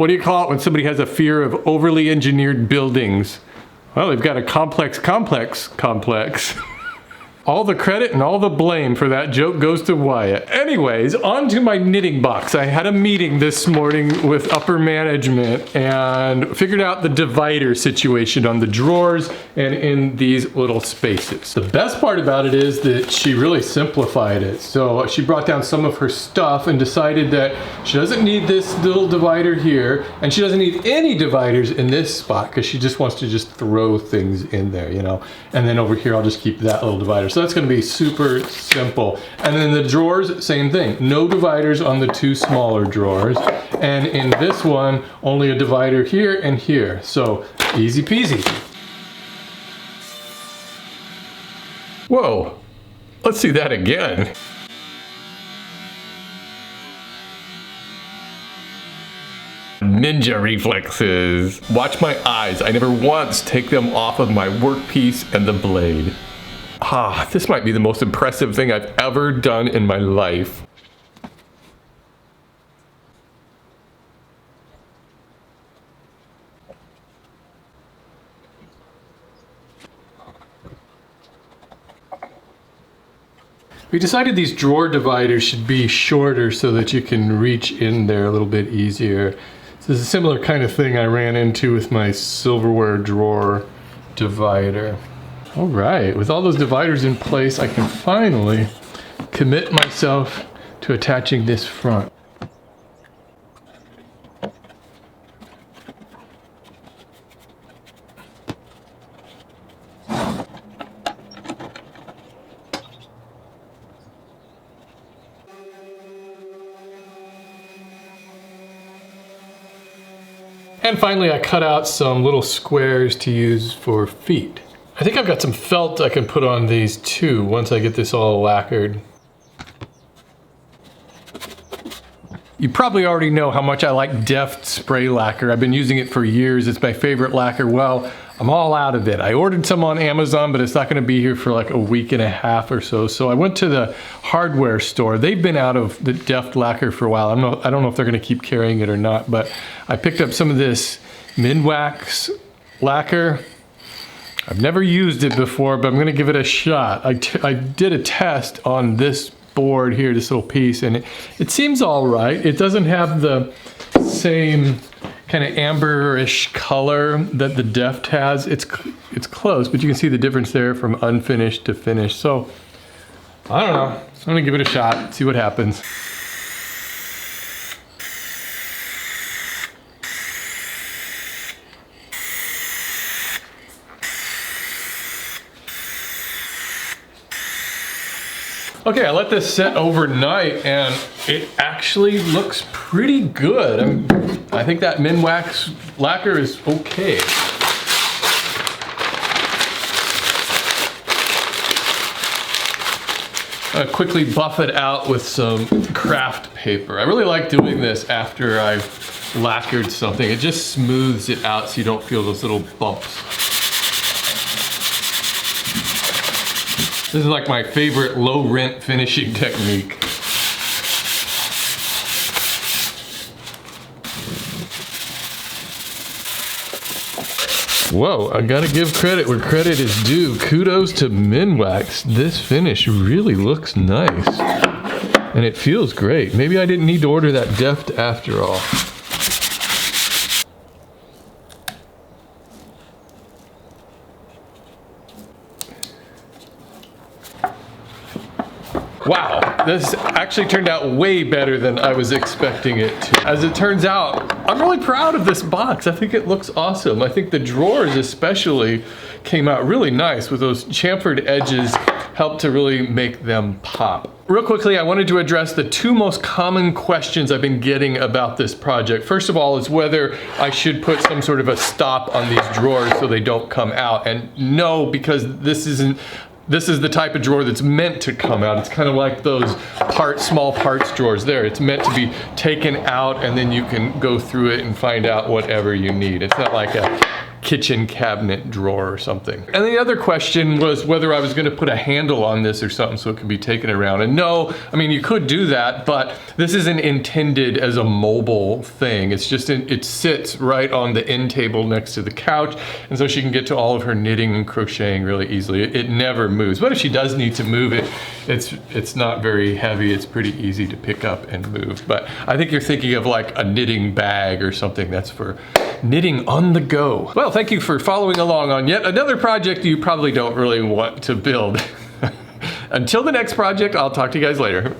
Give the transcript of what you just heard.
what do you call it when somebody has a fear of overly engineered buildings? Well, they've got a complex. All the credit and all the blame for that joke goes to Wyatt. Anyways, on to my knitting box. I had a meeting this morning with upper management and figured out the divider situation on the drawers and in these little spaces. The best part about it is that she really simplified it. So she brought down some of her stuff and decided that she doesn't need this little divider here, and she doesn't need any dividers in this spot because she just wants to just throw things in there, you know. And then over here, I'll just keep that little divider. So that's going to be super simple. And then the drawers, same thing. No dividers on the two smaller drawers. And in this one, only a divider here and here. So easy peasy. Whoa, let's see that again. Ninja reflexes. Watch my eyes. I never once take them off of my workpiece and the blade. Ah, this might be the most impressive thing I've ever done in my life. We decided these drawer dividers should be shorter so that you can reach in there a little bit easier. This is a similar kind of thing I ran into with my silverware drawer divider. All right, with all those dividers in place, I can finally commit myself to attaching this front. And finally, I cut out some little squares to use for feet. I think I've got some felt I can put on these too once I get this all lacquered. You probably already know how much I like Deft spray lacquer. I've been using it for years. It's my favorite lacquer. Well, I'm all out of it. I ordered some on Amazon, but it's not going to be here for like a week and a half or so. So I went to the hardware store. They've been out of the Deft lacquer for a while. I don't know if they're going to keep carrying it or not, but I picked up some of this Minwax lacquer. I've never used it before, but I'm going to give it a shot. I did a test on this board here, this little piece, and it seems all right. It doesn't have the same kind of amberish color that the Deft has. It's close, but you can see the difference there from unfinished to finished. So I don't know. I'm going to give it a shot, see what happens. Okay, I let this set overnight and it actually looks pretty good. I think that Minwax lacquer is okay. I'm gonna quickly buff it out with some craft paper. I really like doing this after I've lacquered something. It just smooths it out so you don't feel those little bumps. This is like my favorite low rent finishing technique. Whoa, I gotta give credit where credit is due. Kudos to Minwax. This finish really looks nice. And it feels great. Maybe I didn't need to order that Deft after all. Wow, this actually turned out way better than I was expecting it to. As it turns out, I'm really proud of this box. I think it looks awesome. I think the drawers especially came out really nice with those chamfered edges, helped to really make them pop. Real quickly, I wanted to address the two most common questions I've been getting about this project. First of all is whether I should put some sort of a stop on these drawers so they don't come out. And no, because this is the type of drawer that's meant to come out. It's kind of like those small parts drawers there. It's meant to be taken out and then you can go through it and find out whatever you need. It's not like a kitchen cabinet drawer or something. And the other question was whether I was going to put a handle on this or something so it can be taken around. And no, I mean, you could do that, but this isn't intended as a mobile thing. It's just, it sits right on the end table next to the couch, and so she can get to all of her knitting and crocheting really easily. It never moves. But if she does need to move it, it's not very heavy. It's pretty easy to pick up and move. But I think you're thinking of like a knitting bag or something that's for knitting on the go. Well, thank you for following along on yet another project you probably don't really want to build. Until the next project, I'll talk to you guys later.